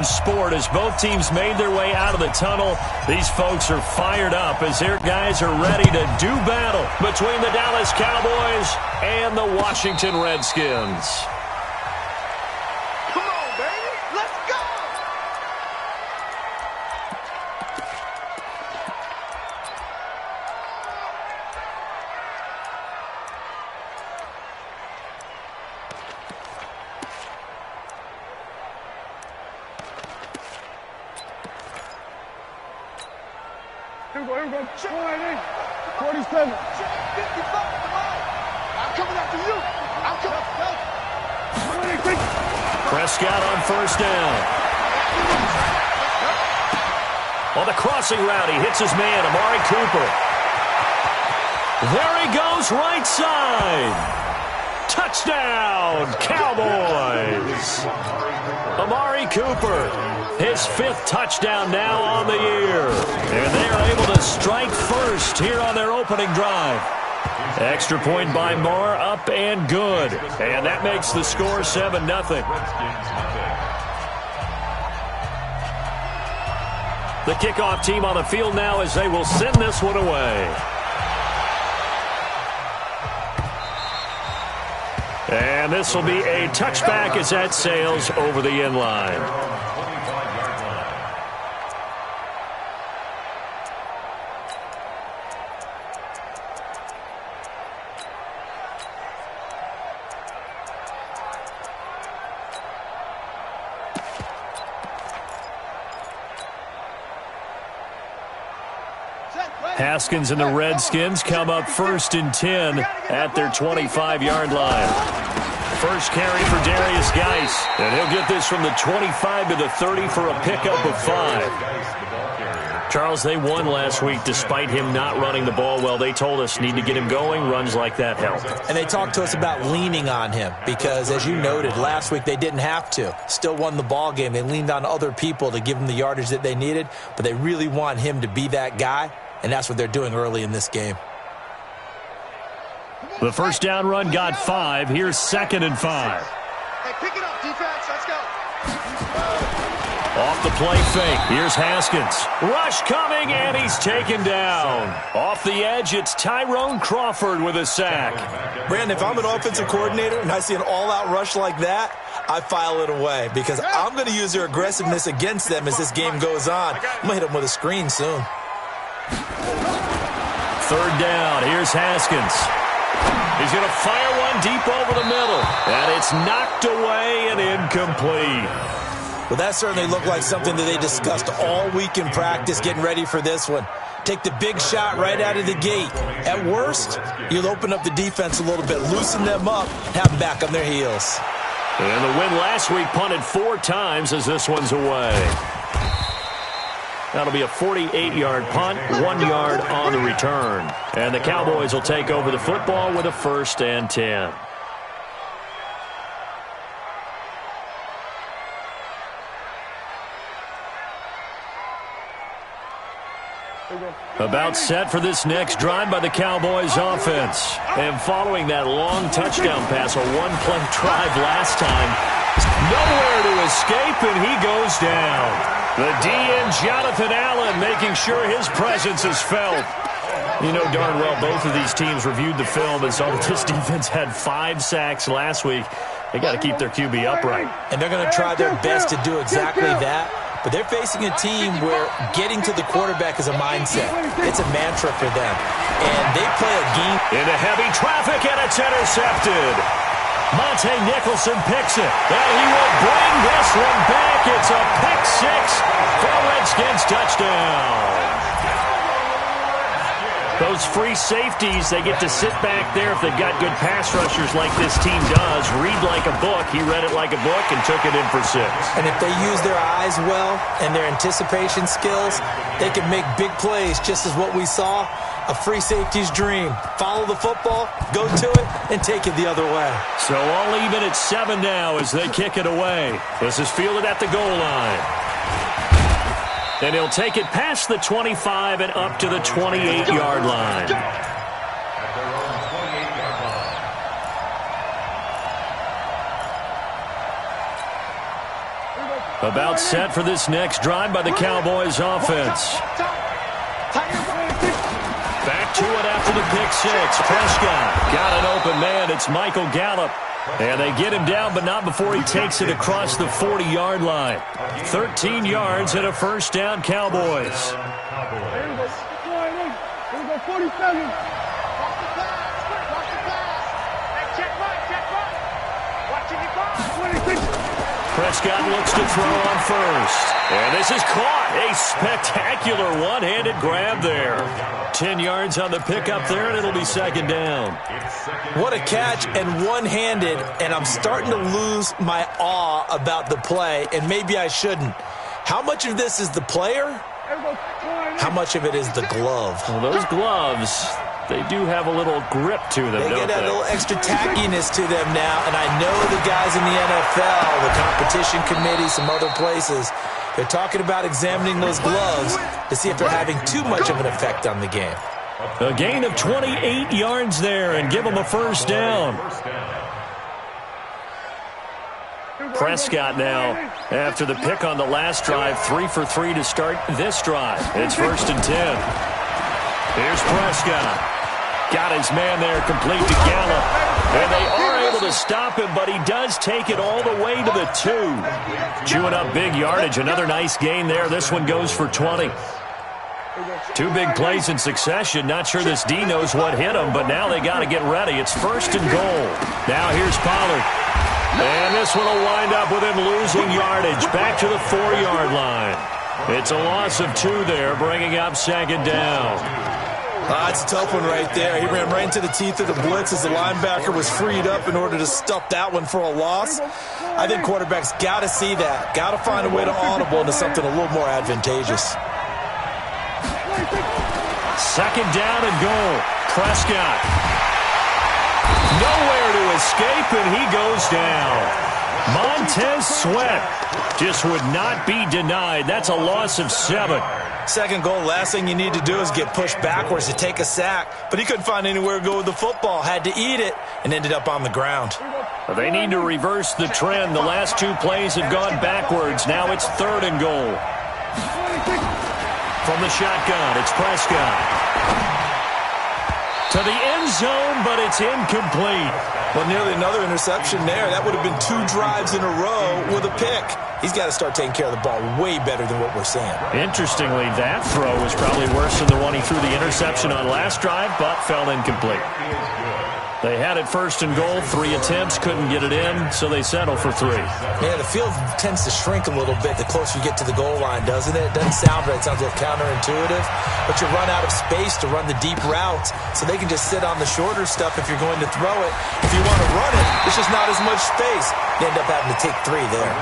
Sport as both teams made their way out of the tunnel. These folks are fired up as their guys are ready to do battle between the Dallas Cowboys and the Washington Redskins. Come on, baby. Let's go. Here we go. Check. 47. Check 55. Come on. I'm coming after you. I'm coming. Prescott on first down. On the crossing route, he hits his man, Amari Cooper. There he goes, right side. Touchdown, Cowboys. Amari Cooper, his 5th touchdown now on the year. And they are able to strike first here on their opening drive. Extra point by Moore, up and good. And that makes the score 7-0. The kickoff team on the field now as they will send this one away. And this will be a touchback as that sails over the end line. Haskins and the Redskins come up 1st and 10 at their 25-yard line. First carry for Darius Geis, and he'll get this from the 25 to the 30 for a pickup of 5. Charles, they won last week despite him not running the ball well. They told us need to get him going. Runs like that help. And they talked to us about leaning on him because, as you noted, last week they didn't have to. Still won the ball game. They leaned on other people to give them the yardage that they needed, but they really want him to be that guy. And that's what they're doing early in this game. The first down run got 5. Here's 2nd and 5. Hey, pick it up, defense. Let's go. Off the play fake. Here's Haskins. Rush coming, and he's taken down. Off the edge, it's Tyrone Crawford with a sack. Brandon, if I'm an offensive coordinator and I see an all-out rush like that, I file it away because I'm going to use their aggressiveness against them as this game goes on. I'm going to hit them with a screen soon. 3rd down. Here's Haskins. He's going to fire one deep over the middle. And it's knocked away and incomplete. Well, that certainly looked like something that they discussed all week in practice getting ready for this one. Take the big shot right out of the gate. At worst, you'll open up the defense a little bit, loosen them up, have them back on their heels. And the win last week punted 4 times as this one's away. That'll be a 48-yard punt, 1 yard on the return. And the Cowboys will take over the football with a 1st and 10. About set for this next drive by the Cowboys offense. And following that long touchdown pass, a 1-play drive last time, nowhere to escape, and he goes down. The DN, Jonathan Allen, making sure his presence is felt. You know darn well both of these teams reviewed the film and saw that this defense had 5 sacks last week. They got to keep their QB upright. And they're going to try their best to do exactly that. But they're facing a team where getting to the quarterback is a mindset. It's a mantra for them. And they play a game. Into heavy traffic, and it's intercepted. Monte Nicholson picks it, and he will bring this one back. It's a pick 6 for a Redskins touchdown. Those free safeties, they get to sit back there if they've got good pass rushers like this team does. Read like a book. He read it like a book and took it in for 6. And if they use their eyes well and their anticipation skills, they can make big plays, just as what we saw. A free safety's dream. Follow the football, go to it, and take it the other way. So all even at 7 now as they kick it away. This is fielded at the goal line. And he'll take it past the 25 and up to the 28-yard line. About set for this next drive by the Cowboys offense. Back to it after the pick six. Prescott got an open man. It's Michael Gallup. And they get him down, but not before he takes it across the 40-yard line. 13 yards and a first down, Cowboys. Here we go, 47. Prescott looks to throw on first. And this is caught. A spectacular one-handed grab there. 10 yards on the pickup there, and it'll be second down. What a catch, and one-handed, and I'm starting to lose my awe about the play, and maybe I shouldn't. How much of this is the player? How much of it is the glove? Well, those gloves, they do have a little grip to them, They don't get a they? little extra tackiness to them now, and I know the guys in the NFL, the competition committee, some other places, they're talking about examining those gloves to see if they're having too much of an effect on the game. A gain of 28 yards there and give them a first down. Prescott now, after the pick on the last drive, 3 for 3 to start this drive. It's 1st and 10. Here's Prescott. Got his man there, complete to Gallup. And they are able to stop him, but he does take it all the way to the 2. Chewing up big yardage. Another nice gain there. This one goes for 20. 2 big plays in succession. Not sure this D knows what hit him, but now they got to get ready. It's 1st and goal. Now here's Pollard. And this one will wind up with him losing yardage. Back to the 4-yard line. It's a loss of 2 there, bringing up second down. It's a tough one right there. He ran right into the teeth of the blitz as the linebacker was freed up in order to stuff that one for a loss. I think quarterbacks got to see that. Got to find a way to audible into something a little more advantageous. Second down and goal. Prescott. Nowhere to escape, and he goes down. Montez Sweat just would not be denied. That's a loss of 7. Second goal, last thing you need to do is get pushed backwards to take a sack. But he couldn't find anywhere to go with the football. Had to eat it and ended up on the ground. They need to reverse the trend. The last 2 plays have gone backwards. Now it's 3rd and goal. From the shotgun, it's Prescott. To the end zone, but it's incomplete. Well, nearly another interception there. That would have been 2 drives in a row with a pick. He's got to start taking care of the ball way better than what we're seeing. Interestingly, that throw was probably worse than the one he threw the interception on last drive, but fell incomplete. They had it 1st and goal, 3 attempts, couldn't get it in, so they settle for 3. Yeah, the field tends to shrink a little bit the closer you get to the goal line, doesn't it? It doesn't sound right. It sounds a little counterintuitive, but you run out of space to run the deep routes, so they can just sit on the shorter stuff if you're going to throw it. If you want to run it, there's just not as much space. You end up having to take 3 there.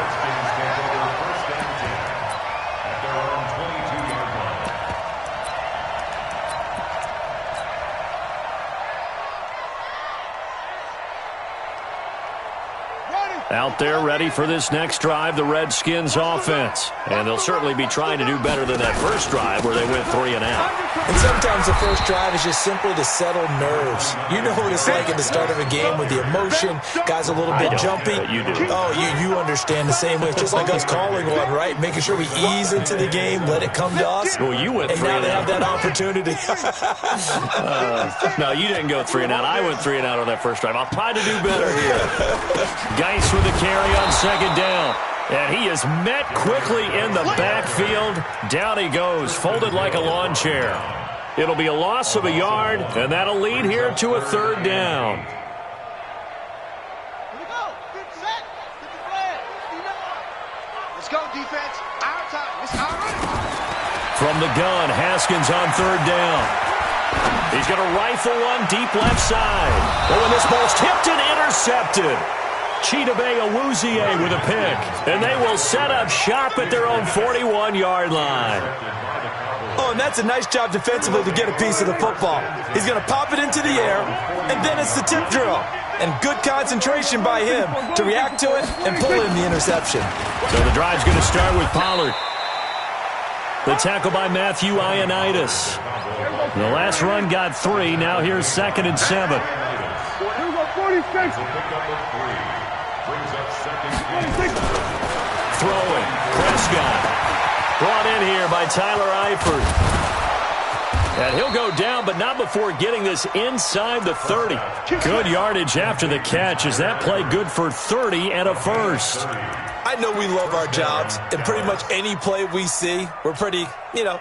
Out there ready for this next drive, the Redskins offense. And they'll certainly be trying to do better than that first drive where they went 3 and out. And sometimes the first drive is just simply to settle nerves. You know what it's like at the start of a game with the emotion, guys a little bit jumpy. But you do. Oh, you understand the same way. It's just like us calling one, right? Making sure we ease into the game, let it come to us. Well, you went and 3 now and they out. have that opportunity. No, you didn't go 3 and out. I went 3 and out on that first drive. I'll try to do better here. Geis with the carry on second down. And he is met quickly in the backfield. Down he goes, folded like a lawn chair. It'll be a loss of a yard, and that'll lead here to a 3rd down. Here we go. Get set. Get the flag. Let's go, defense. Our time. It's our running. From the gun, Haskins on 3rd down. He's going to rifle one deep left side. Oh, and this ball's tipped and intercepted. Chidobe Awuzie with a pick. And they will set up shop at their own 41-yard line. Oh, and that's a nice job defensively to get a piece of the football. He's going to pop it into the air, and then it's the tip drill. And good concentration by him to react to it and pull in the interception. So the drive's going to start with Pollard. The tackle by Matthew Ioannidis. The last run got 3. Now here's 2nd and 7. throwing. Prescott brought in here by Tyler Eifert. And he'll go down, but not before getting this inside the 30. Good yardage after the catch. Is that play good for 30 and a first? I know we love our jobs, and pretty much any play we see, we're pretty,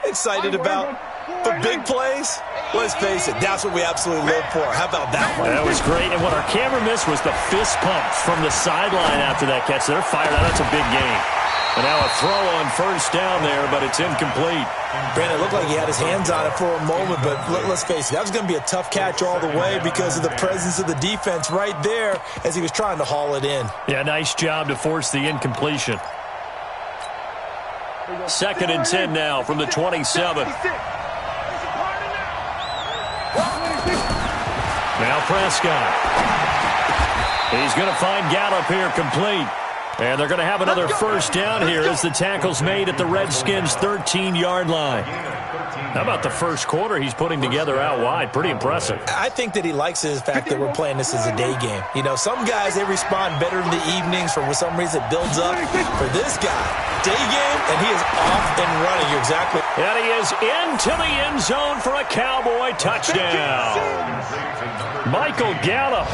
excited about. But big plays, let's face it, that's what we absolutely live for. How about that one? That was great, and what our camera missed was the fist pump from the sideline after that catch. They're fired out. That's a big game. And now a throw on first down there, but it's incomplete. Brandon, it looked like he had his hands on it for a moment, but let's face it, that was going to be a tough catch all the way because of the presence of the defense right there as he was trying to haul it in. Yeah, nice job to force the incompletion. 2nd and 10 now from the 27. Now Prescott. He's going to find Gallup here complete. And they're going to have another first down here as the tackle's made at the Redskins' 13-yard line. How about the first quarter he's putting together out wide? Pretty impressive. I think that he likes the fact that we're playing this as a day game. Some guys, they respond better in the evenings. For some reason, it builds up. For this guy, day game, and he is off and running. You're exactly. And he is into the end zone for a Cowboy touchdown. Michael Gallup,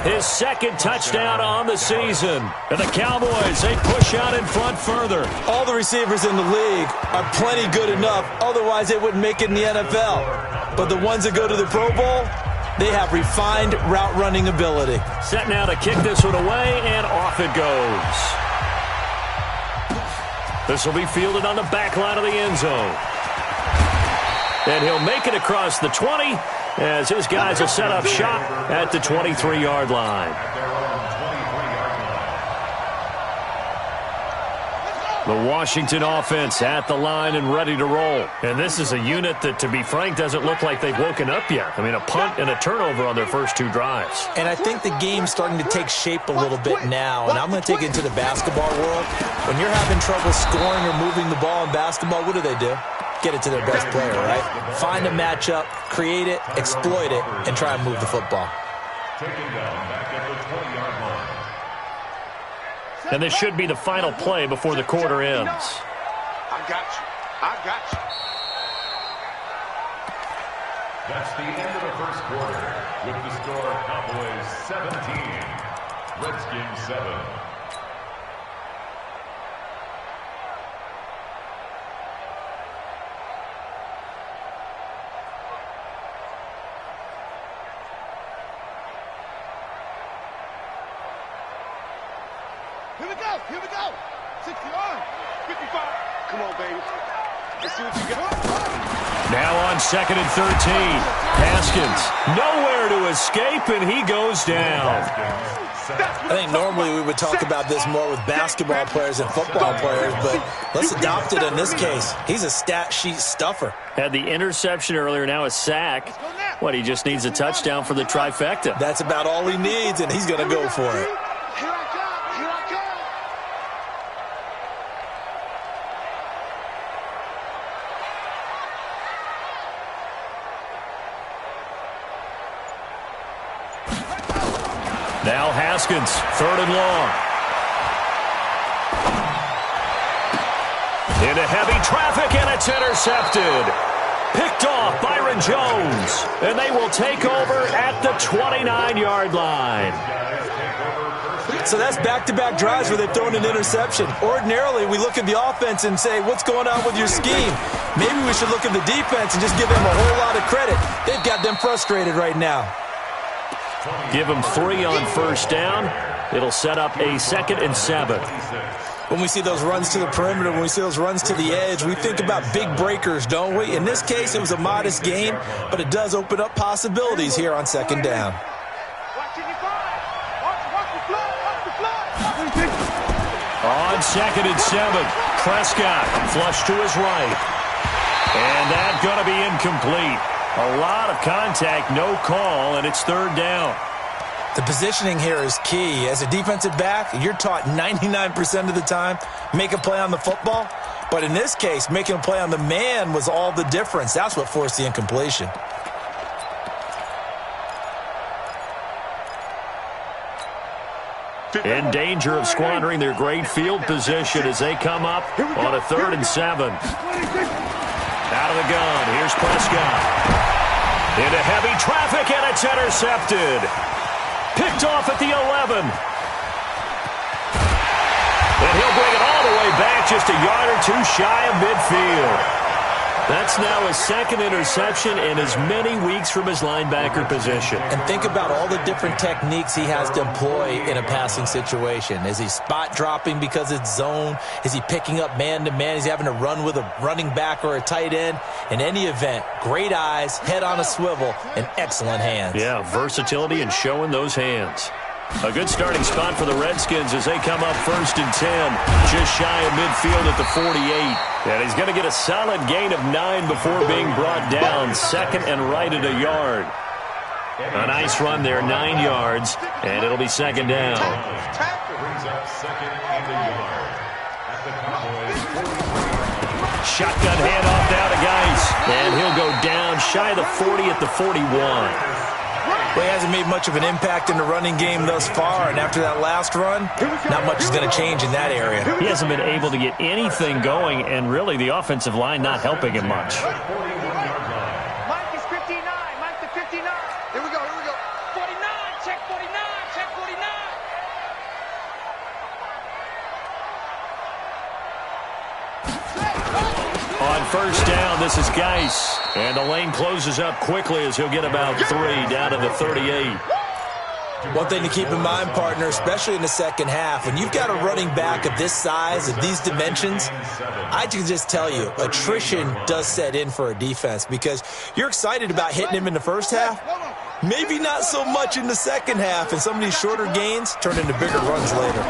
his 2nd touchdown on the season. And the Cowboys, they push out in front further. All the receivers in the league are plenty good enough. Otherwise, they wouldn't make it in the NFL. But the ones that go to the Pro Bowl, they have refined route running ability. Set now to kick this one away, and off it goes. This will be fielded on the back line of the end zone. And he'll make it across the 20 as his guys will set up shop at the 23-yard line. The Washington offense at the line and ready to roll. And this is a unit that, to be frank, doesn't look like they've woken up yet. I mean, a punt and a turnover on their first 2 drives. And I think the game's starting to take shape a little bit now. And I'm going to take it into the basketball world. When you're having trouble scoring or moving the ball in basketball, what do? Get it to their best player, right? Find a matchup, create it, exploit it, and try and move the football. And this should be the final play before the quarter ends. I got you. That's the end of the first quarter with the score Cowboys 17, Redskins 7. Here we go. 60-yard. 55. Come on, baby. Let's see what you got. Now on 2nd and 13. Haskins nowhere to escape, and he goes down. I think normally we would talk about this more with basketball players and football players, but let's adopt it in this case. He's a stat sheet stuffer. Had the interception earlier, now a sack. What, he just needs a touchdown for the trifecta. That's about all he needs, and he's going to go for it. Now Haskins, 3rd and long. Into heavy traffic, and it's intercepted. Picked off Byron Jones, and they will take over at the 29-yard line. So that's back-to-back drives where they've thrown an interception. Ordinarily, we look at the offense and say, what's going on with your scheme? Maybe we should look at the defense and just give them a whole lot of credit. They've got them frustrated right now. Give them 3 on first down. It'll set up a 2nd and 7. When we see those runs to the perimeter, when we see those runs to the edge, we think about big breakers, don't we? In this case, it was a modest game, but it does open up possibilities here on 2nd down. On 2nd and 7, Prescott flush to his right. And that's going to be incomplete. A lot of contact, no call, and it's 3rd down. The positioning here is key. As a defensive back, you're taught 99% of the time, make a play on the football. But in this case, making a play on the man was all the difference. That's what forced the incompletion. In danger of squandering their great field position as they come up on a 3rd and 7. Out of the gun, here's Prescott. Into heavy traffic, and it's intercepted. Picked off at the 11. And he'll bring it all the way back, just a yard or two shy of midfield. That's now his 2nd interception in as many weeks from his linebacker position. And think about all the different techniques he has to employ in a passing situation. Is he spot dropping because it's zone? Is he picking up man-to-man? Is he having to run with a running back or a tight end? In any event, great eyes, head on a swivel, and excellent hands. Yeah, versatility and showing those hands. A good starting spot for the Redskins as they come up 1st and 10, just shy of midfield at the 48. And he's going to get a solid gain of 9 before being brought down, 2nd and right at a yard. A nice run there, 9 yards, and it'll be 2nd down. Brings up 2nd and a yard. At the Cowboys' 40. Shotgun handoff now to Geis, and he'll go down shy of the 40 at the 41. Well, he hasn't made much of an impact in the running game thus far, and after that last run, not much is going to change in that area. He hasn't been able to get anything going, and really the offensive line not helping him much. Mike is 59. Mike to 59. Here we go. 49. Check 49. Check 49. On 1st down, this is Geis. And the lane closes up quickly as he'll get about 3 down to the 38. One thing to keep in mind, partner, especially in the second half, when you've got a running back of this size, of these dimensions, I can just tell you, attrition does set in for a defense because you're excited about hitting him in the first half, maybe not so much in the second half, and some of these shorter gains turn into bigger runs later.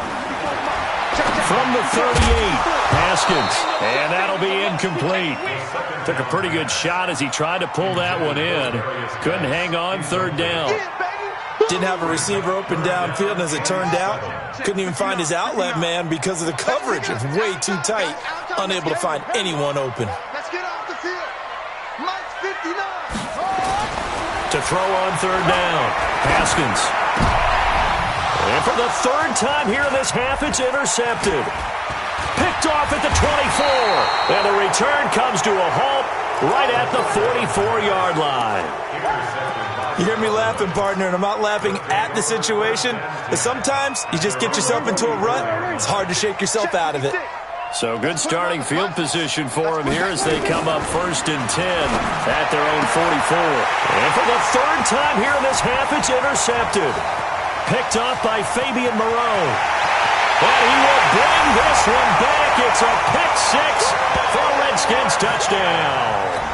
From the 38, Haskins, and that'll be incomplete. Took a pretty good shot as he tried to pull that one in. Couldn't hang on, 3rd down. Didn't have a receiver open downfield, and as it turned out, couldn't even find his outlet man because of the coverage. It's way too tight, unable to find anyone open. Let's get off the field. Mike's 59. To throw on 3rd down, Haskins. And for the 3rd time here in this half, it's intercepted. Picked off at the 24. And the return comes to a halt right at the 44-yard line. You hear me laughing, partner, and I'm not laughing at the situation. But sometimes you just get yourself into a rut. It's hard to shake yourself out of it. So good starting field position for him here as they come up 1st and 10 at their own 44. And for the 3rd time here in this half, it's intercepted. Picked off by Fabian Moreau. And he will bring this one back. It's a pick 6 for a Redskins touchdown.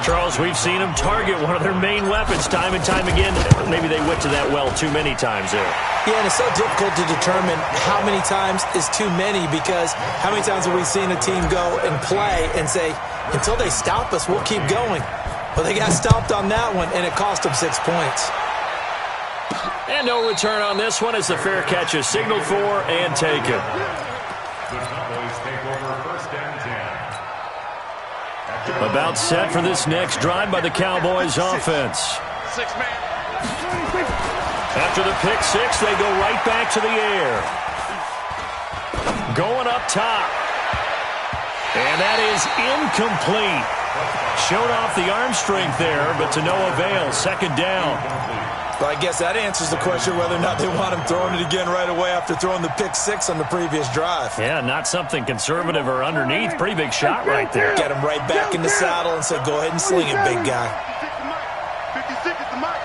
Charles, we've seen them target one of their main weapons time and time again. Maybe they went to that well too many times there. Yeah, and it's so difficult to determine how many times is too many because how many times have we seen a team go and play and say, until they stop us, we'll keep going. Well, they got stopped on that one, and it cost them 6 points. And no return on this one as the fair catch is signaled for and taken. The Cowboys take over 1st and 10. About set for this next drive by the Cowboys offense. 6-man. After the pick 6, they go right back to the air. Going up top. And that is incomplete. Showed off the arm strength there, but to no avail. 2nd down. Well, I guess that answers the question whether or not they want him throwing it again right away after throwing the pick 6 on the previous drive. Yeah, not something conservative or underneath. Pretty big shot right there. Get him right back in the saddle and say, go ahead and sling it, big guy. 56 is the mic.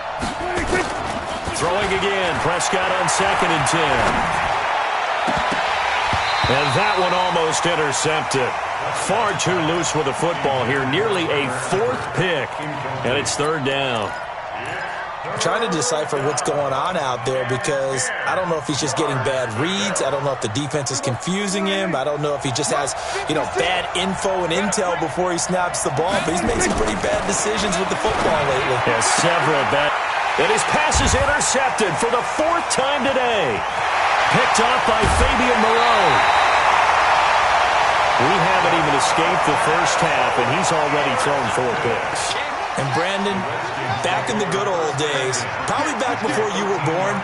Throwing again. Prescott on 2nd and 10. And that one almost intercepted. Far too loose with the football here. Nearly a 4th pick. And it's 3rd down. I'm trying to decipher what's going on out there because I don't know if he's just getting bad reads. I don't know if the defense is confusing him. I don't know if he just has, bad info and intel before he snaps the ball. But he's made some pretty bad decisions with the football lately. Yeah, several bad. And his pass is intercepted for the 4th time today. Picked off by Fabian Moreau. We haven't even escaped the first half, and he's already thrown 4 picks. And Brandon, back in the good old days, probably back before you were born,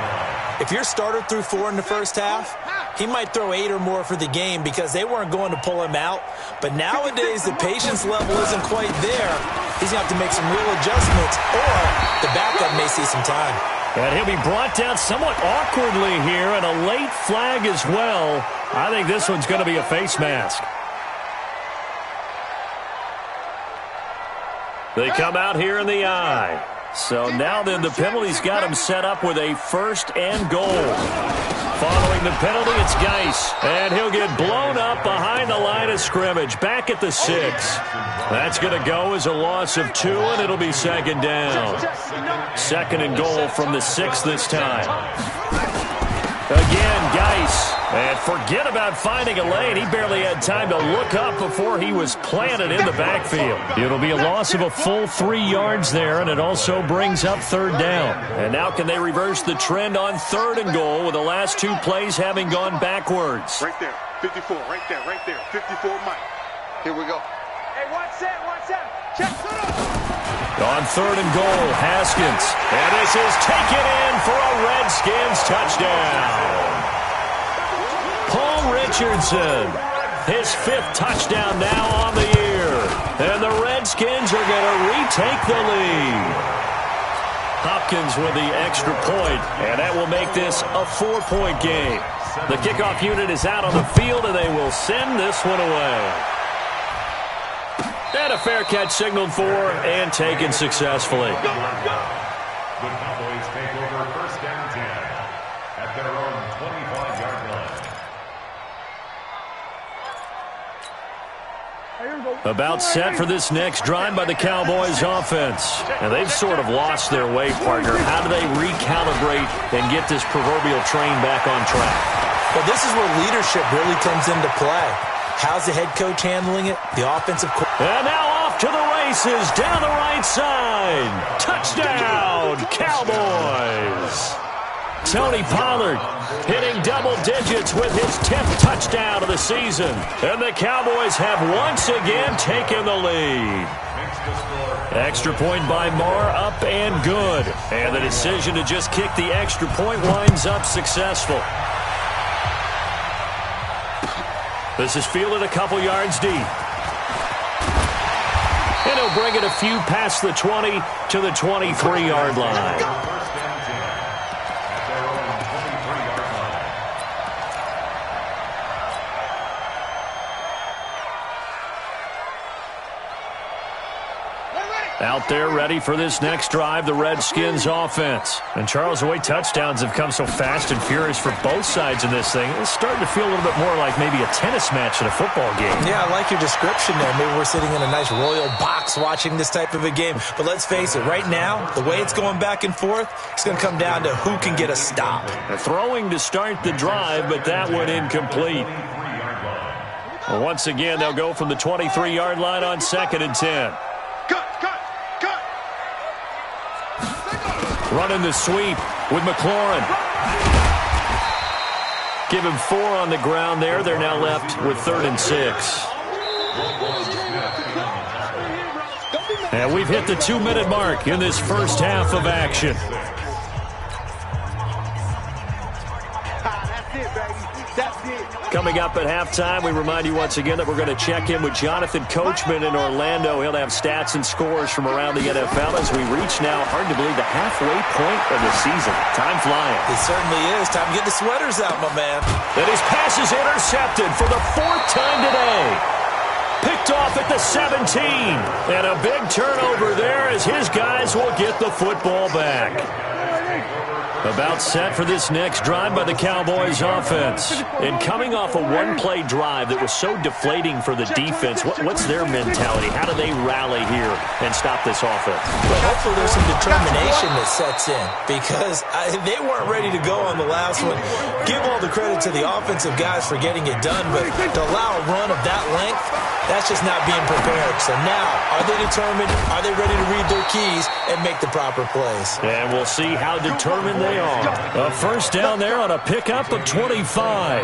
If your starter threw 4 in the first half, he might throw 8 or more for the game because they weren't going to pull him out. But nowadays, the patience level isn't quite there. He's going to have to make some real adjustments, or the backup may see some time. And he'll be brought down somewhat awkwardly here, and a late flag as well. I think this one's going to be a face mask. They come out here in the eye. So now then, the penalty's got him set up with a 1st and goal. Following the penalty, it's Geis. And he'll get blown up behind the line of scrimmage, back at the 6. That's going to go as a loss of 2, and it'll be 2nd down. 2nd and goal from the 6 this time. Again, Geis. And forget about finding a lane. He barely had time to look up before he was planted in the backfield. It'll be a loss of a full 3 yards there, and it also brings up 3rd down. And now can they reverse the trend on 3rd and goal with the last 2 plays having gone backwards? Right there, 54, right there, 54 Mike. Here we go. Hey, watch that. Check it up. On 3rd and goal, Haskins. And this is taken in for a Redskins touchdown. Paul Richardson, his 5th touchdown now on the year. And the Redskins are going to retake the lead. Hopkins with the extra point, and that will make this a 4-point game. The kickoff unit is out on the field, and they will send this one away. And a fair catch signaled for and taken successfully. The Cowboys take over 1st and 10 at their own 25-yard line. About set for this next drive by the Cowboys offense. And they've sort of lost their way, partner. How do they recalibrate and get this proverbial train back on track? Well, this is where leadership really comes into play. How's the head coach handling it? The offensive coordinator. And now off to the races down the right side. Touchdown, Cowboys. Tony Pollard hitting double digits with his 10th touchdown of the season. And the Cowboys have once again taken the lead. Extra point by Marr, up and good. And the decision to just kick the extra point winds up successful. This is fielded a couple yards deep. And he'll bring it a few past the 20 to the 23-yard line. Out there ready for this next drive, the Redskins offense. And Charles, the way touchdowns have come so fast and furious for both sides in this thing, it's starting to feel a little bit more like maybe a tennis match at a football game. Yeah, I like your description there. Maybe we're sitting in a nice royal box watching this type of a game. But let's face it, right now, the way it's going back and forth, it's going to come down to who can get a stop. Throwing to start the drive, but that one incomplete. Well, once again, they'll go from the 23-yard line on 2nd and 10. Running the sweep with McLaurin. Give him 4 on the ground there. They're now left with 3rd and 6. And we've hit the 2-minute mark in this first half of action. Coming up at halftime, we remind you once again that we're going to check in with Jonathan Coachman in Orlando. He'll have stats and scores from around the NFL as we reach now, hard to believe, the halfway point of the season. Time flying. It certainly is. Time to get the sweaters out, my man. And his pass is intercepted for the 4th time today. Picked off at the 17. And a big turnover there as his guys will get the football back. About set for this next drive by the Cowboys offense. And coming off a one-play drive that was so deflating for the defense, what's their mentality? How do they rally here and stop this offense? Well, hopefully there's some determination that sets in because they weren't ready to go on the last one. Give all the credit to the offensive guys for getting it done, but to allow a run of that length, that's just not being prepared. So now, are they determined? Are they ready to read their keys and make the proper plays? And we'll see how determined they are. A first down there on a pickup of 25.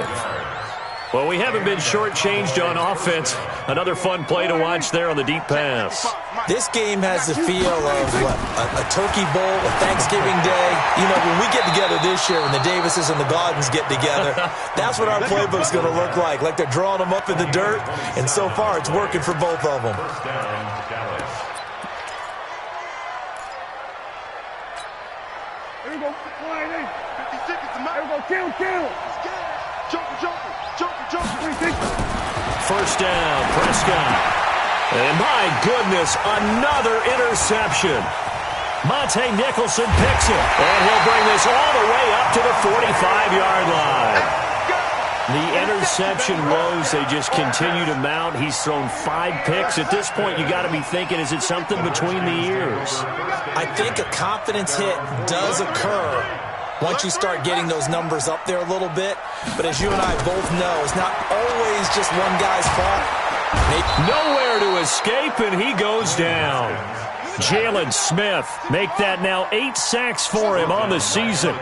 Well, we haven't been shortchanged on offense. Another fun play to watch there on the deep pass. This game has the feel of a turkey bowl, a Thanksgiving day. You know, when we get together this year, when the Davises and the Gaudens get together, that's what our playbook's going to look like. Like they're drawing them up in the dirt, and so far it's working for both of them. First down, Dallas. Here we go. Flying in. 50 seconds to Here we go. Kill. Joker. First down, Prescott. And my goodness, another interception. Monte Nicholson picks it, and he'll bring this all the way up to the 45-yard line. The interception woes, they just continue to mount. He's thrown 5 picks. At this point, you got to be thinking, is it something between the ears? I think a confidence hit does occur once you start getting those numbers up there a little bit. But as you and I both know, it's not always just one guy's fault. Nowhere to escape, and he goes down. Jalen Smith, make that now 8 sacks for him on the season.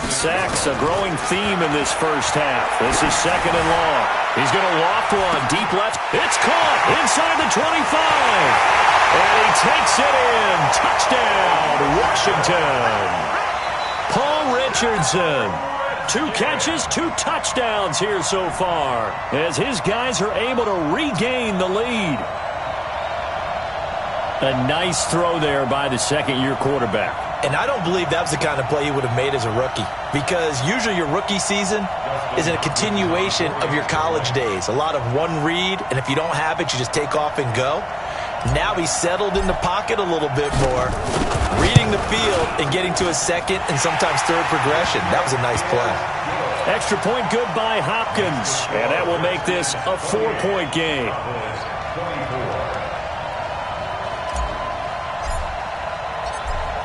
Sacks, a growing theme in this first half. This is second and long. He's going to loft one deep left. It's caught inside the 25. And he takes it in. Touchdown, Washington. Paul Richardson, 2 catches, 2 touchdowns here so far, as his guys are able to regain the lead. A nice throw there by the second-year quarterback. And I don't believe that was the kind of play he would have made as a rookie, because usually your rookie season is a continuation of your college days. A lot of one read, and if you don't have it, you just take off and go. Now he's settled in the pocket a little bit more, reading the field and getting to a second and sometimes third progression. That was a nice play. Extra point good by Hopkins, and that will make this a 4-point game.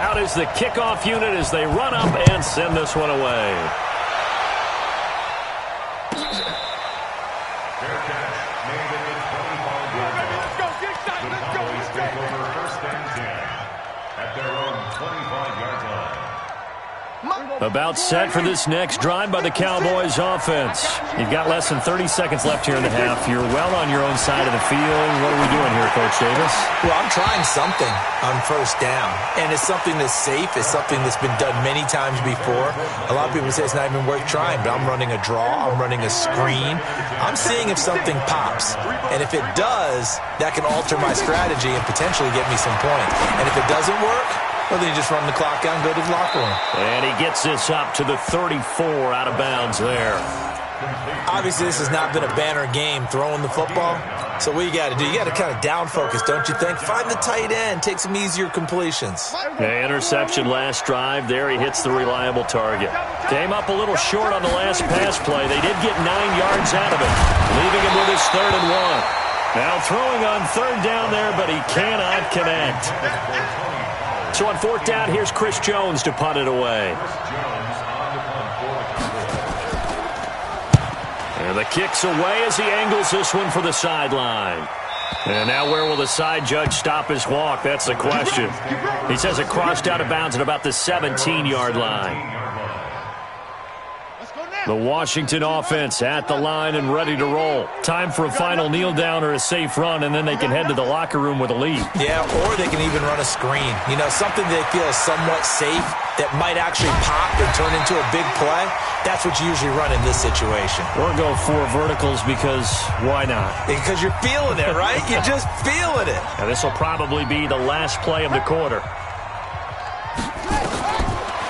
Out is the kickoff unit as they run up and send this one away. About set for this next drive by the Cowboys offense. You've got less than 30 seconds left here in the half. You're well on your own side of the field. What are we doing here, Coach Davis? Well, I'm trying something on first down, and it's something that's safe. It's something that's been done many times before. A lot of people say it's not even worth trying, but I'm running a draw. I'm running a screen. I'm seeing if something pops, and if it does, that can alter my strategy and potentially get me some points. And if it doesn't work, well, then you just run the clock out and go to the locker room. And he gets this up to the 34 out of bounds there. Obviously, this has not been a banner game throwing the football. So what you got to do, you got to kind of down focus, don't you think? Find the tight end, take some easier completions. The interception last drive there. He hits the reliable target. Came up a little short on the last pass play. They did get 9 yards out of it, leaving him with his 3rd and 1. Now throwing on 3rd down there, but he cannot connect. So on 4th down, here's Chris Jones to punt it away. And the kick's away as he angles this one for the sideline. And now where will the side judge stop his walk? That's the question. He says it crossed out of bounds at about the 17-yard line. The Washington offense at the line and ready to roll. Time for a final kneel down or a safe run, and then they can head to the locker room with a lead. Yeah, or they can even run a screen. You know, something they feel is somewhat safe that might actually pop and turn into a big play. That's what you usually run in this situation. Or go 4 verticals because why not? Because you're feeling it, right? You're just feeling it. And this will probably be the last play of the quarter.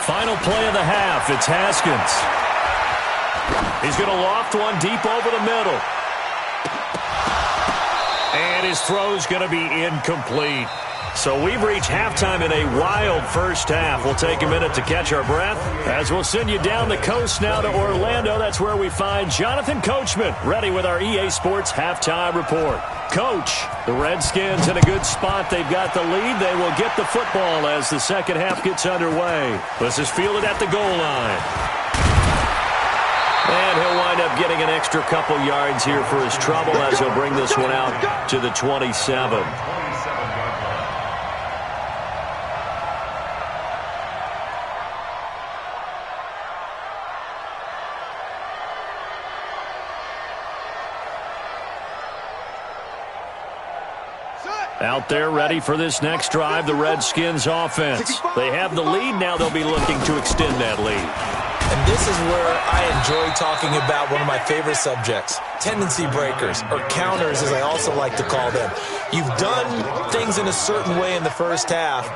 Final play of the half. It's Haskins. He's going to loft one deep over the middle. And his throw's going to be incomplete. So we've reached halftime in a wild first half. We'll take a minute to catch our breath as we'll send you down the coast now to Orlando. That's where we find Jonathan Coachman, ready with our EA Sports Halftime Report. Coach, the Redskins in a good spot. They've got the lead. They will get the football as the second half gets underway. This is fielded at the goal line. And he'll wind up getting an extra couple yards here for his trouble as he'll bring this one out to the 27. Out there ready for this next drive, the Redskins offense. They have the lead. Now they'll be looking to extend that lead. And this is where I enjoy talking about one of my favorite subjects, tendency breakers, or counters as I also like to call them. You've done things in a certain way in the first half,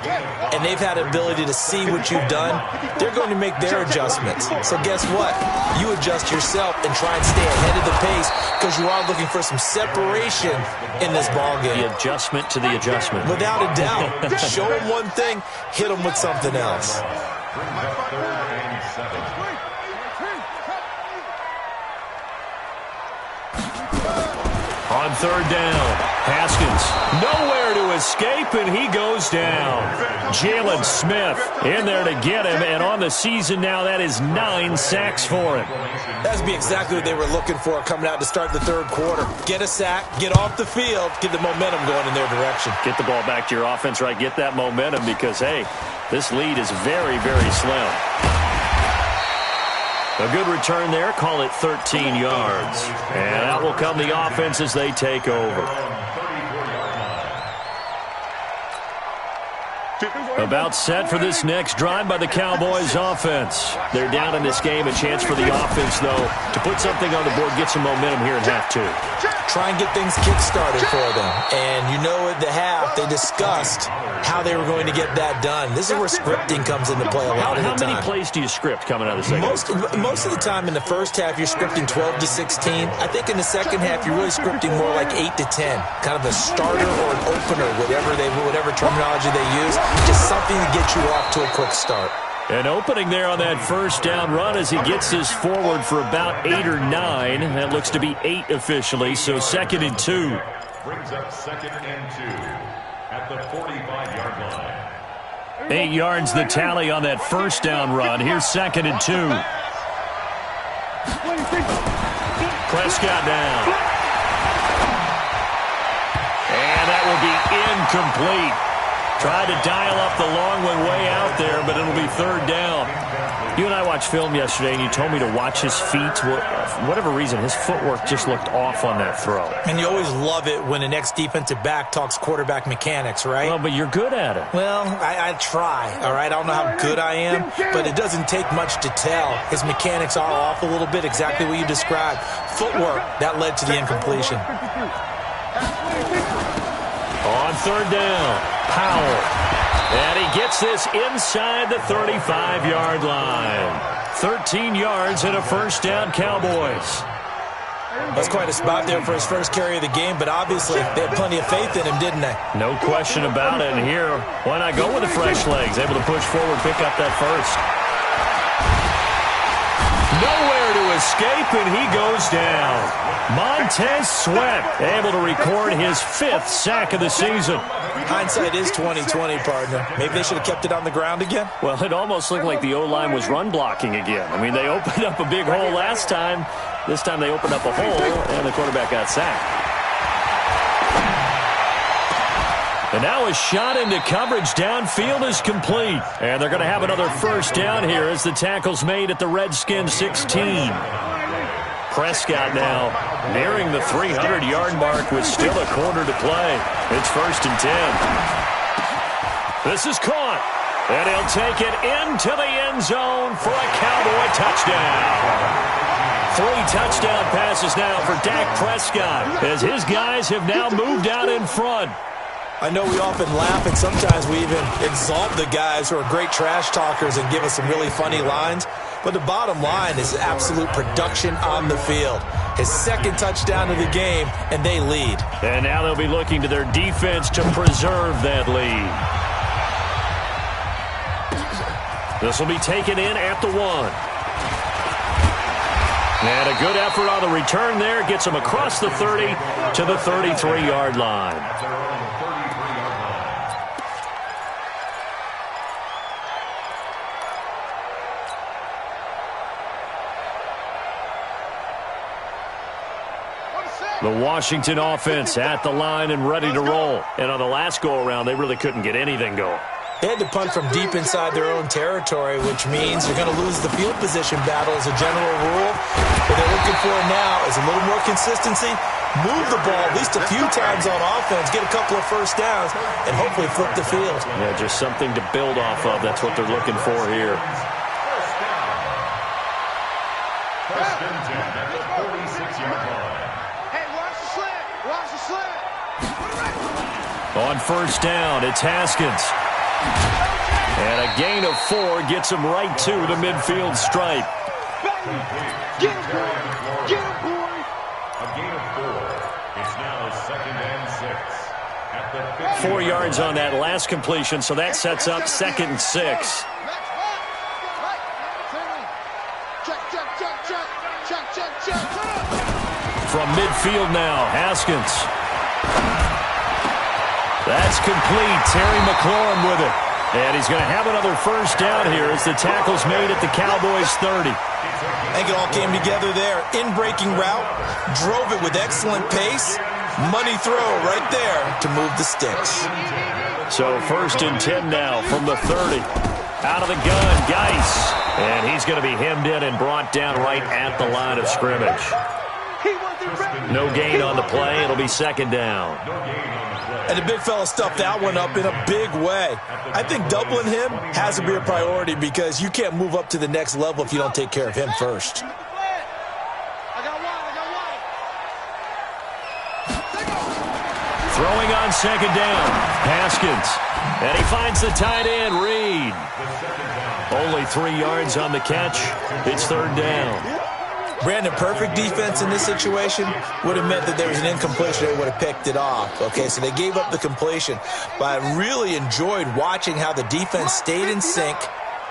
and they've had an ability to see what you've done. They're going to make their adjustments. So guess what? You adjust yourself and try and stay ahead of the pace because you are looking for some separation in this ballgame. The adjustment to the adjustment. Without a doubt. Show them one thing, hit them with something else. On third down, Haskins nowhere to escape, and he goes down. Jalen Smith in there to get him, and on the season now, that is 9 sacks for him. That's be exactly what they were looking for coming out to start the third quarter. Get a sack, get off the field, get the momentum going in their direction. Get the ball back to your offense, right? Get that momentum because, hey, this lead is very, very slim. A good return there. Call it 13 yards. And out will come the offense as they take over. About set for this next drive by the Cowboys offense. They're down in this game. A chance for the offense, though, to put something on the board, get some momentum here in half two. Try and get things kick-started for them. And you know at the half, they discussed how they were going to get that done. This is where scripting comes into play a lot of the time. How many plays do you script coming out of the second? Most of the time in the first half, you're scripting 12 to 16. I think in the second half, you're really scripting more like 8 to 10. Kind of a starter or an opener, whatever terminology they use. Just something to get you off to a quick start. An opening there on that first down run as he gets this forward for about 8 or 9. That looks to be 8 officially, so 2nd and 2. Brings up 2nd and 2 at the 45-yard line. 8 yards the tally on that first down run. Here's 2nd and 2. Prescott down. And that will be incomplete. Tried to dial up the long one way out there, but it'll be third down. You and I watched film yesterday, and you told me to watch his feet. For whatever reason, his footwork just looked off on that throw. And you always love it when the next defensive back talks quarterback mechanics, right? Well, but you're good at it. Well, I try, all right? I don't know how good I am, but it doesn't take much to tell. His mechanics are off a little bit, exactly what you described. Footwork, that led to the incompletion. On third down, Powell. And he gets this inside the 35-yard line. 13 yards and a first down, Cowboys. That's quite a spot there for his first carry of the game, but obviously they had plenty of faith in him, didn't they? No question about it. And here, why not go with the fresh legs? Able to push forward, pick up that first. Nowhere to escape, and he goes down. Montez Sweat able to record his 5th sack of the season. Hindsight is 20/20, partner. Maybe they should have kept it on the ground again. Well, it almost looked like the O-line was run blocking again. I mean, they opened up a big hole last time. This time they opened up a hole, and the quarterback got sacked. And now a shot into coverage downfield is complete. And they're going to have another first down here as the tackle's made at the Redskins 16. Prescott now nearing the 300-yard mark with still a quarter to play. It's 1st and 10. This is caught. And he'll take it into the end zone for a Cowboy touchdown. 3 touchdown passes now for Dak Prescott as his guys have now moved out in front. I know we often laugh, and sometimes we even exalt the guys who are great trash talkers and give us some really funny lines. But the bottom line is absolute production on the field. His 2nd touchdown of the game, and they lead. And now they'll be looking to their defense to preserve that lead. This will be taken in at the 1. And a good effort on the return there. Gets him across the 30 to the 33-yard line. The Washington offense at the line and ready to roll. And on the last go-around, they really couldn't get anything going. They had to punt from deep inside their own territory, which means you're going to lose the field position battle as a general rule. What they're looking for now is a little more consistency, move the ball at least a few times on offense, get a couple of first downs, and hopefully flip the field. Yeah, just something to build off of. That's what they're looking for here. First and 10 at the 46-yard line. Hey, watch the slant. Watch the slant. On first down, it's Haskins. And a gain of 4 gets him right to the midfield stripe. Get him, boy. Get him, boy. A gain of 4. It's now second and 6. At the 4 yards on that last completion, so that sets up second and 6. Check, check, check, check. Check, check, check. From midfield now, Haskins. That's complete. Terry McLaurin with it. And he's going to have another first down here as the tackle's made at the Cowboys' 30. I think it all came together there. In-breaking route, drove it with excellent pace. Money throw right there to move the sticks. So first and 10 now from the 30. Out of the gun, Geis. And he's going to be hemmed in and brought down right at the line of scrimmage. No gain on the play. It'll be second down. And the big fella stuffed that one up in a big way. I think doubling him has to be a priority because you can't move up to the next level if you don't take care of him first. Throwing on second down, Haskins. And he finds the tight end, Reed. Only 3 yards on the catch. It's third down. Brandon, perfect defense in this situation would have meant that there was an incompletion. They would have picked it off. Okay, so they gave up the completion. But I really enjoyed watching how the defense stayed in sync,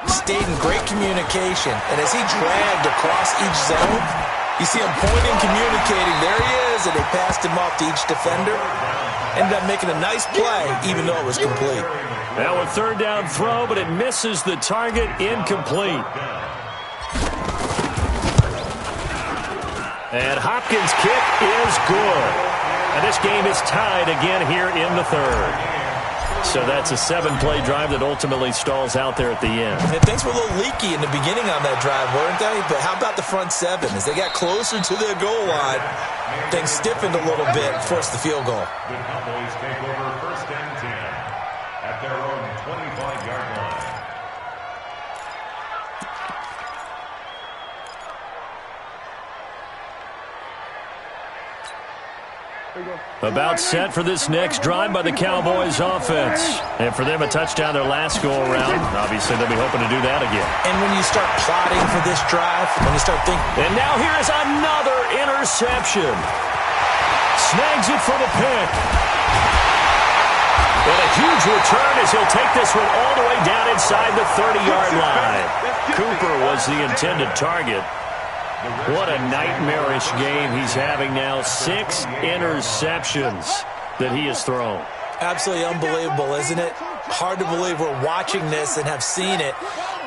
stayed in great communication. And as he dragged across each zone, you see him pointing, communicating. There he is, and they passed him off to each defender. Ended up making a nice play, even though it was complete. Now a third down throw, but it misses the target, incomplete. And Hopkins' kick is good. And this game is tied again here in the third. So that's a 7-play drive that ultimately stalls out there at the end. And things were a little leaky in the beginning on that drive, weren't they? But how about the front 7? As they got closer to their goal line, things stiffened a little bit and forced the field goal. The Cowboys take over first and 10 at their own 25-yard line. About set for this next drive by the Cowboys offense. And for them, a touchdown their last go-around. Obviously, they'll be hoping to do that again. And when you start plotting for this drive, when you start thinking... And now here is another interception. Snags it for the pick. And a huge return as he'll take this one all the way down inside the 30-yard line. Cooper was the intended target. What a nightmarish game he's having now. 6 interceptions that he has thrown. Absolutely unbelievable, isn't it? Hard to believe we're watching this and have seen it,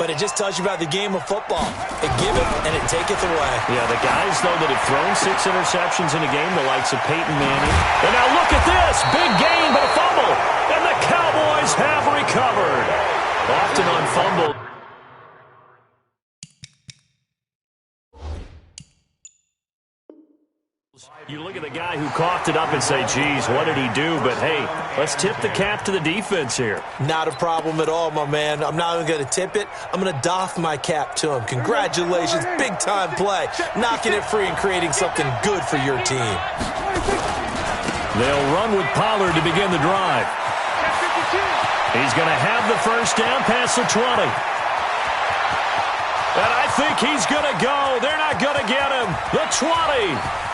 but it just tells you about the game of football. It giveth and it taketh away. Yeah, the guys, though, that have thrown 6 interceptions in a game, the likes of Peyton Manning. And now look at this. Big gain, but a fumble. And the Cowboys have recovered. Often on fumble. You look at the guy who coughed it up and say, geez, what did he do? But, hey, let's tip the cap to the defense here. Not a problem at all, my man. I'm not even going to tip it. I'm going to doff my cap to him. Congratulations. Big-time play. Knocking it free and creating something good for your team. They'll run with Pollard to begin the drive. He's going to have the first down past the 20. And I think he's going to go. They're not going to get him. The 20.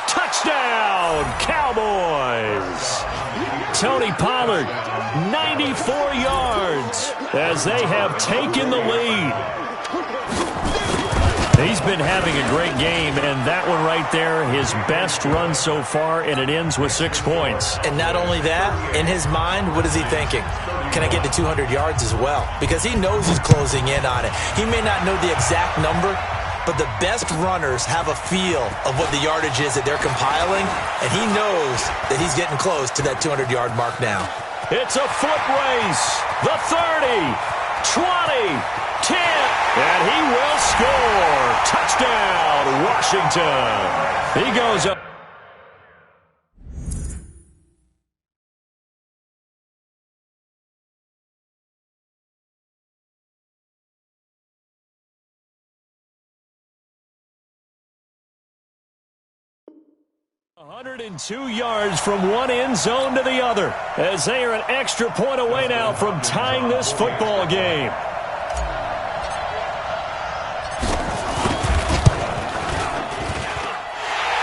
Touchdown, Cowboys. Tony Pollard, 94 yards as they have taken the lead. He's been having a great game, and that one right there, his best run so far, and it ends with 6 points. And not only that, in his mind, what is he thinking? Can I get to 200 yards as well? Because he knows he's closing in on it. He may not know the exact number, but the best runners have a feel of what the yardage is that they're compiling, and he knows that he's getting close to that 200-yard mark now. It's a foot race. The 30, 20, 10, and he will score. Touchdown, Washington. He goes up. ...102 yards from one end zone to the other, as they are an extra point away now from tying this football game.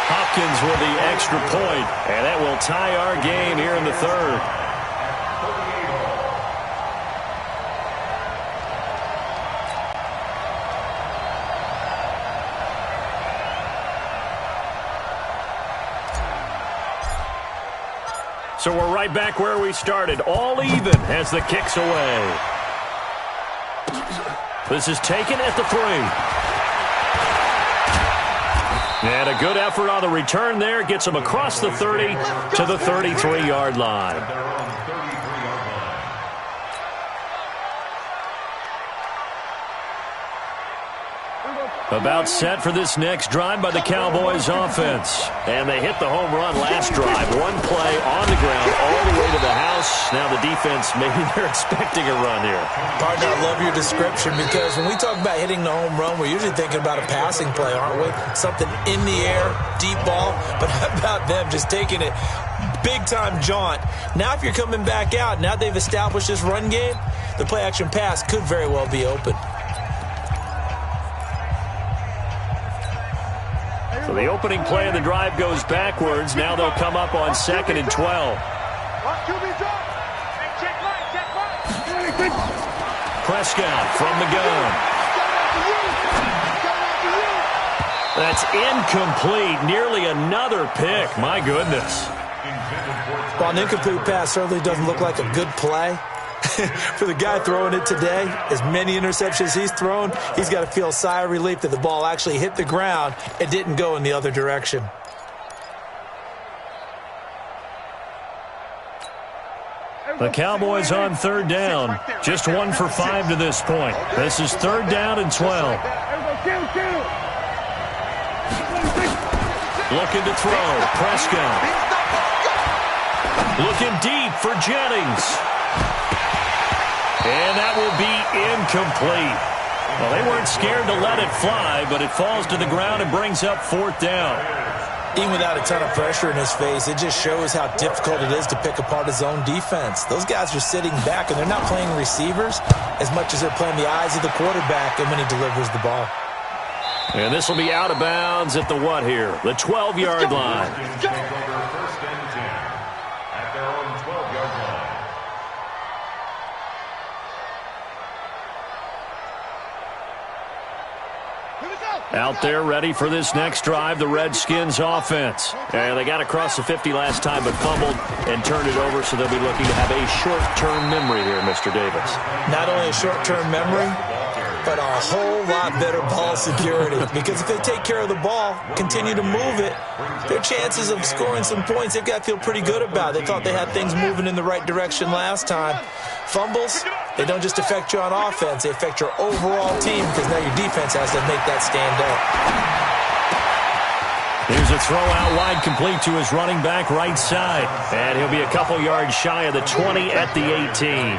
Hopkins with the extra point, and that will tie our game here in the third. So we're right back where we started, all even as the kick's away. This is taken at the 3. And a good effort on the return there. Gets him across the 30 to the 33-yard line. About set for this next drive by the Cowboys offense. And they hit the home run last drive. One play on the ground all the way to the house. Now the defense, maybe they're expecting a run here. Partner, I love your description, because when we talk about hitting the home run, we're usually thinking about a passing play, aren't we? Something in the air, deep ball. But how about them just taking it big-time jaunt? Now if you're coming back out, now they've established this run game, the play-action pass could very well be open. So the opening play of the drive goes backwards. Now they'll come up on 2nd and 12. Prescott from the gun. That's incomplete. Nearly another pick. My goodness. Well, an incomplete pass certainly doesn't look like a good play. For the guy throwing it today, as many interceptions he's thrown, he's got to feel a sigh of relief that the ball actually hit the ground and didn't go in the other direction. The Cowboys on 3rd down. Just 1 for 5 to this point. This is 3rd down and 12. Looking to throw. Prescott. Looking deep for Jennings. And that will be incomplete. Well, they weren't scared to let it fly, but it falls to the ground and brings up 4th down. Even without a ton of pressure in his face, it just shows how difficult it is to pick apart his own defense. Those guys are sitting back, and they're not playing receivers as much as they're playing the eyes of the quarterback and when he delivers the ball. And this will be out of bounds at the what here? The 12-yard line. Out there ready for this next drive, the Redskins offense. And they got across the 50 last time but fumbled and turned it over, so they'll be looking to have a short-term memory here, Mr. Davis. Not only a short-term memory, but a whole lot better ball security. Because if they take care of the ball, continue to move it, their chances of scoring some points, they've got to feel pretty good about. They thought they had things moving in the right direction last time. Fumbles, they don't just affect you on offense, they affect your overall team, because now your defense has to make that stand up. Here's a throw out wide, complete to his running back right side. And he'll be a couple yards shy of the 20 at the 18.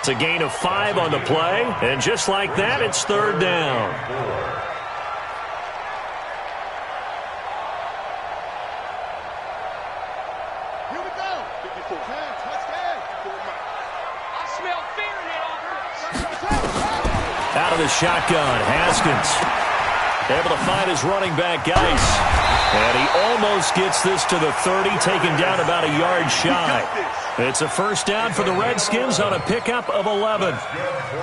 It's a gain of 5 on the play, and just like that, it's 3rd down. Here we go. 54. Touchdown. I smell fear here. Out of the shotgun, Haskins. Able to find his running back, Geis. And he almost gets this to the 30, taken down about a yard shy. It's a 1st down for the Redskins on a pickup of 11.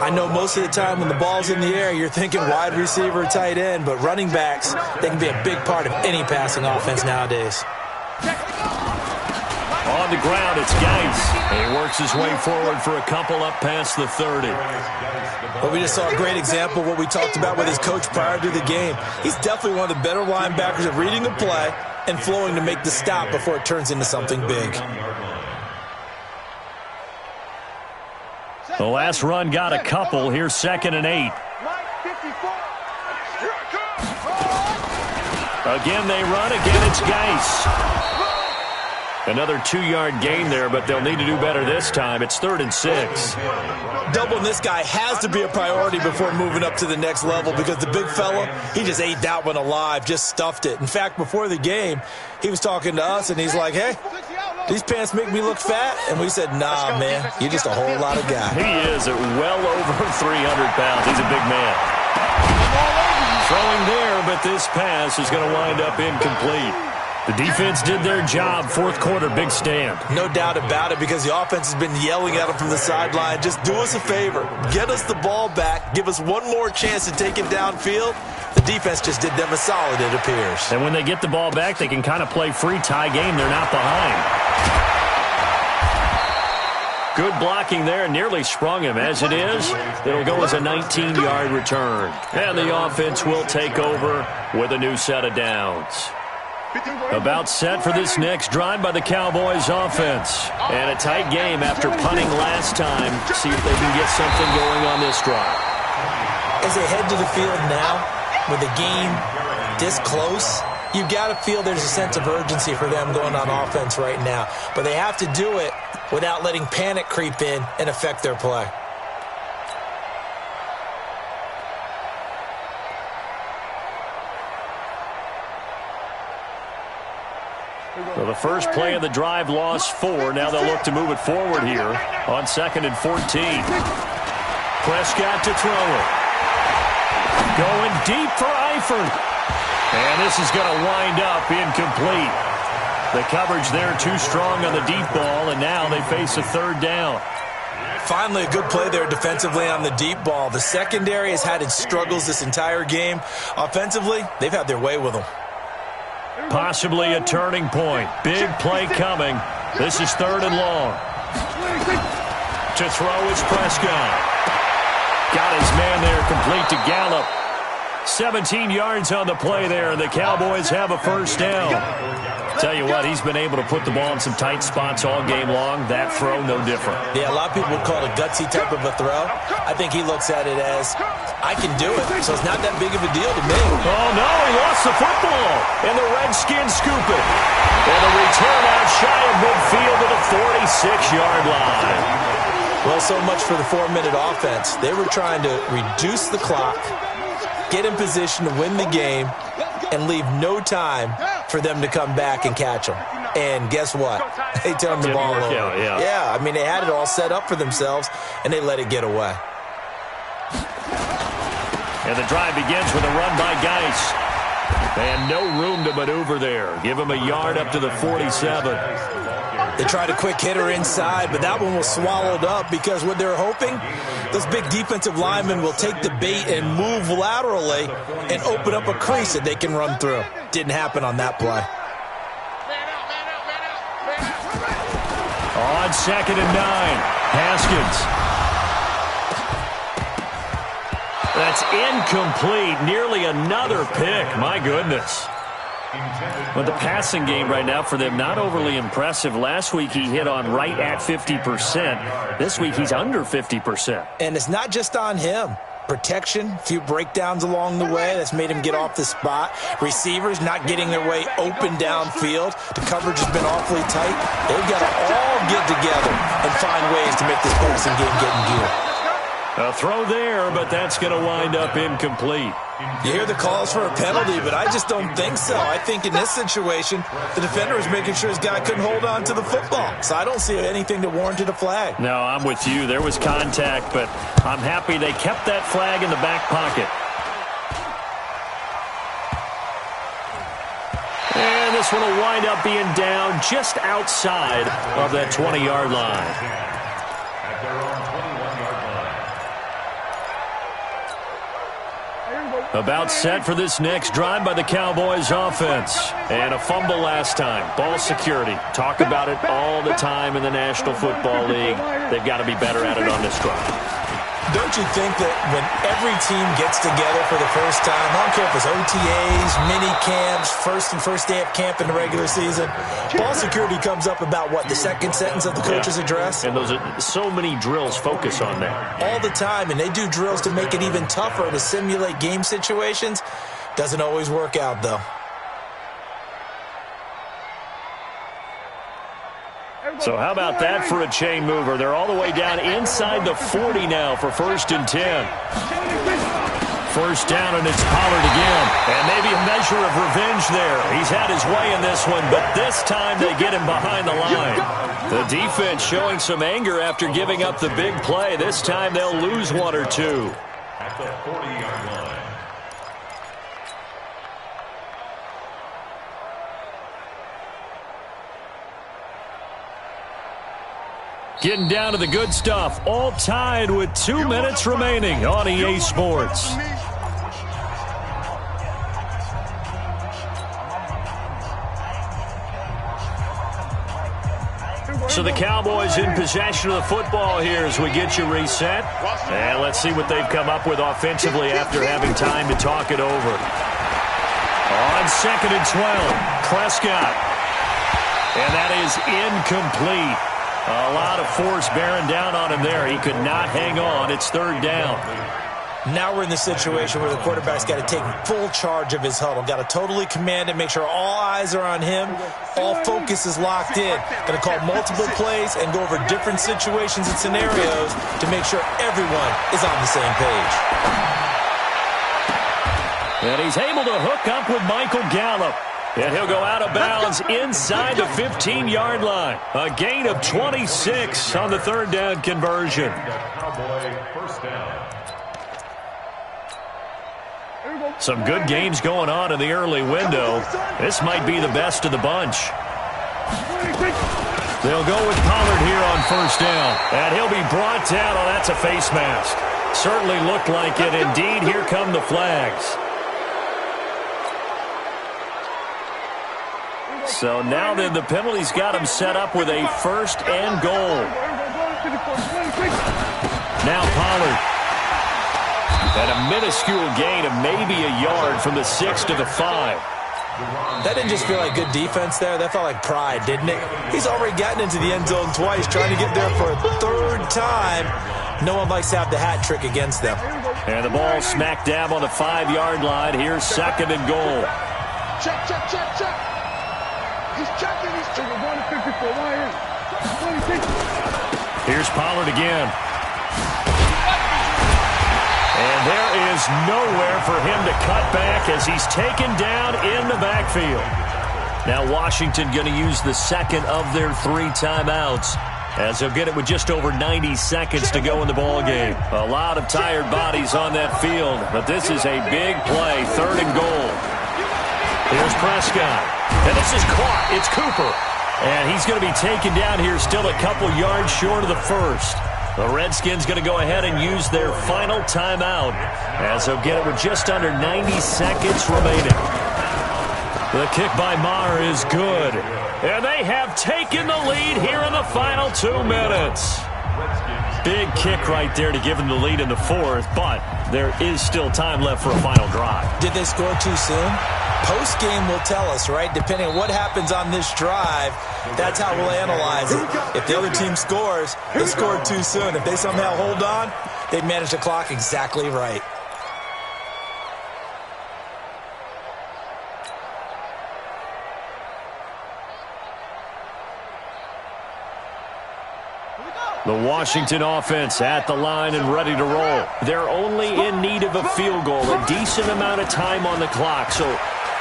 I know most of the time when the ball's in the air, you're thinking wide receiver, tight end, but running backs, they can be a big part of any passing offense nowadays. On the ground, it's Geis. And he works his way forward for a couple up past the 30. Well, we just saw a great example of what we talked about with his coach prior to the game. He's definitely one of the better linebackers at reading the play and flowing to make the stop before it turns into something big. The last run got a couple. Here's 2nd and 8. Again, they run. Again, it's Geis. Another 2-yard gain there, but they'll need to do better this time. It's 3rd and 6. Doubling this guy has to be a priority before moving up to the next level because the big fella, he just ate that one alive, just stuffed it. In fact, before the game, he was talking to us, and he's like, hey, these pants make me look fat. And we said, nah, man, you're just a whole lot of guy. He is at well over 300 pounds. He's a big man. Throwing there, but this pass is going to wind up incomplete. The defense did their job. 4th quarter, big stand. No doubt about it because the offense has been yelling at him from the sideline. Just do us a favor. Get us the ball back. Give us one more chance to take it downfield. The defense just did them a solid, it appears. And when they get the ball back, they can kind of play free tie game. They're not behind. Good blocking there. Nearly sprung him. As it is, it'll go as a 19-yard return. And the offense will take over with a new set of downs. About set for this next drive by the Cowboys offense. And a tight game after punting last time. See if they can get something going on this drive. As they head to the field now, with the game this close, you've got to feel there's a sense of urgency for them going on offense right now. But they have to do it without letting panic creep in and affect their play. So the first play of the drive lost 4. Now they'll look to move it forward here on 2nd and 14. Prescott to throw it. Going deep for Eifert. And this is going to wind up incomplete. The coverage there too strong on the deep ball, and now they face a 3rd down. Finally, a good play there defensively on the deep ball. The secondary has had its struggles this entire game. Offensively, they've had their way with them. Possibly a turning point. Big play coming. This is 3rd and long. To throw is Prescott. Got his man there, complete to Gallup. 17 yards on the play there, and the Cowboys have a 1st down. Tell you what, he's been able to put the ball in some tight spots all game long. That throw, no different. Yeah, a lot of people would call it a gutsy type of a throw. I think he looks at it as, I can do it, so it's not that big of a deal to me. Oh, no, he lost the football, and the Redskins scoop it. And a return out shy of midfield to the 46-yard line. Well, so much for the 4-minute offense. They were trying to reduce the clock, get in position to win the game, and leave no time for them to come back and catch them. And guess what? They turned the ball over. Yeah, I mean, they had it all set up for themselves, and they let it get away. And the drive begins with a run by Geis. And no room to maneuver there. Give him a yard up to the 47. They tried a quick hitter inside, but that one was swallowed up because what they're hoping, those big defensive linemen will take the bait and move laterally and open up a crease that they can run through. Didn't happen on that play. On 2nd and 9, Haskins. That's incomplete. Nearly another pick. My goodness. But the passing game right now for them, not overly impressive. Last week he hit on right at 50%. This week he's under 50%. And it's not just on him. Protection, a few breakdowns along the way that's made him get off the spot. Receivers not getting their way open downfield. The coverage has been awfully tight. They've got to all get together and find ways to make this passing game get in gear. A throw there, but that's going to wind up incomplete. You hear the calls for a penalty, but I just don't think so. I think in this situation, the defender was making sure his guy couldn't hold on to the football. So I don't see anything that warranted a flag. No, I'm with you. There was contact, but I'm happy they kept that flag in the back pocket. And this one will wind up being down just outside of that 20-yard line. About set for this next drive by the Cowboys offense. And a fumble last time. Ball security. Talk about it all the time in the National Football League. They've got to be better at it on this drive. don't you think that when every team gets together for the first time, I don't care if it's OTAs, mini camps, first day of camp in the regular season, ball security comes up about, what, the second sentence of the coach's address? And those are so many drills focus on that. All the time, and they do drills to make it even tougher to simulate game situations. Doesn't always work out, though. So how about that for a chain mover? They're all the way down inside the 40 now for 1st and 10. First down, and it's Pollard again. And maybe a measure of revenge there. He's had his way in this one, but this time they get him behind the line. The defense showing some anger after giving up the big play. This time they'll lose one or two. At the 40-yard line. Getting down to the good stuff. All tied with 2 minutes remaining on EA Sports. So the Cowboys in possession of the football here as we get you reset. And let's see what they've come up with offensively after having time to talk it over. On 2nd and 12, Prescott. And that is incomplete. A lot of force bearing down on him there. He could not hang on. It's 3rd down. Now we're in the situation where the quarterback's got to take full charge of his huddle. Got to totally command it, make sure all eyes are on him. All focus is locked in. Got to call multiple plays and go over different situations and scenarios to make sure everyone is on the same page. And he's able to hook up with Michael Gallup. And he'll go out of bounds inside the 15-yard line. A gain of 26 on the 3rd down conversion. Cowboy first down. Some good games going on in the early window. This might be the best of the bunch. They'll go with Pollard here on 1st down. And he'll be brought down. Oh, that's a face mask. Certainly looked like it. Indeed, here come the flags. So now then the penalty's got him set up with a 1st and goal. Now Pollard. And a minuscule gain of maybe a yard from the 6 to the 5. That didn't just feel like good defense there. That felt like pride, didn't it? He's already gotten into the end zone twice, trying to get there for a 3rd time. No one likes to have the hat trick against them. And the ball smack dab on the 5-yard line. Here's 2nd and goal. Check, check, check, check. He's checking. He's checking. Here's Pollard again. And there is nowhere for him to cut back as he's taken down in the backfield. Now Washington going to use the 2nd of their 3 timeouts as they'll get it with just over 90 seconds to go in the ball game. A lot of tired bodies on that field, but this is a big play, 3rd and goal. Here's Prescott. And this is caught. It's Cooper. And he's going to be taken down here still a couple yards short of the 1st. The Redskins going to go ahead and use their final timeout as they'll get it with just under 90 seconds remaining. The kick by Maher is good. And they have taken the lead here in the final 2 minutes. Big kick right there to give them the lead in the 4th, but there is still time left for a final drive. Did they score too soon? Post-game will tell us, right? Depending on what happens on this drive, that's how we'll analyze it. If the other team scores, they scored too soon. If they somehow hold on, they manage the clock exactly right. The Washington offense at the line and ready to roll. They're only in need of a field goal, a decent amount of time on the clock. So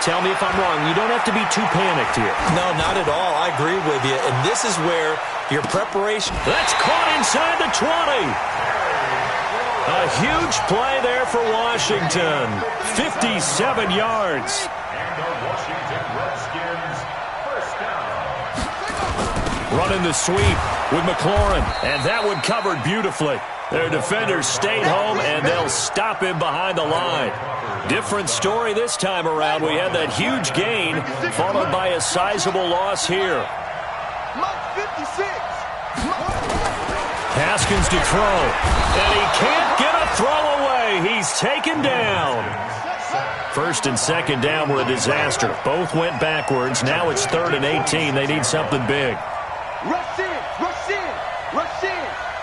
tell me if I'm wrong. You don't have to be too panicked here. No, not at all. I agree with you. And this is where your preparation... That's caught inside the 20. A huge play there for Washington. 57 yards. And the Washington Redskins first down. Running the sweep with McLaurin. And that one covered beautifully. Their defenders stayed home, and they'll stop him behind the line. Different story this time around. We had that huge gain, followed by a sizable loss here. Haskins to throw, and he can't get a throw away. He's taken down. First and second down were a disaster. Both went backwards. Now it's 3rd and 18. They need something big. Rush in, rush in, rush in.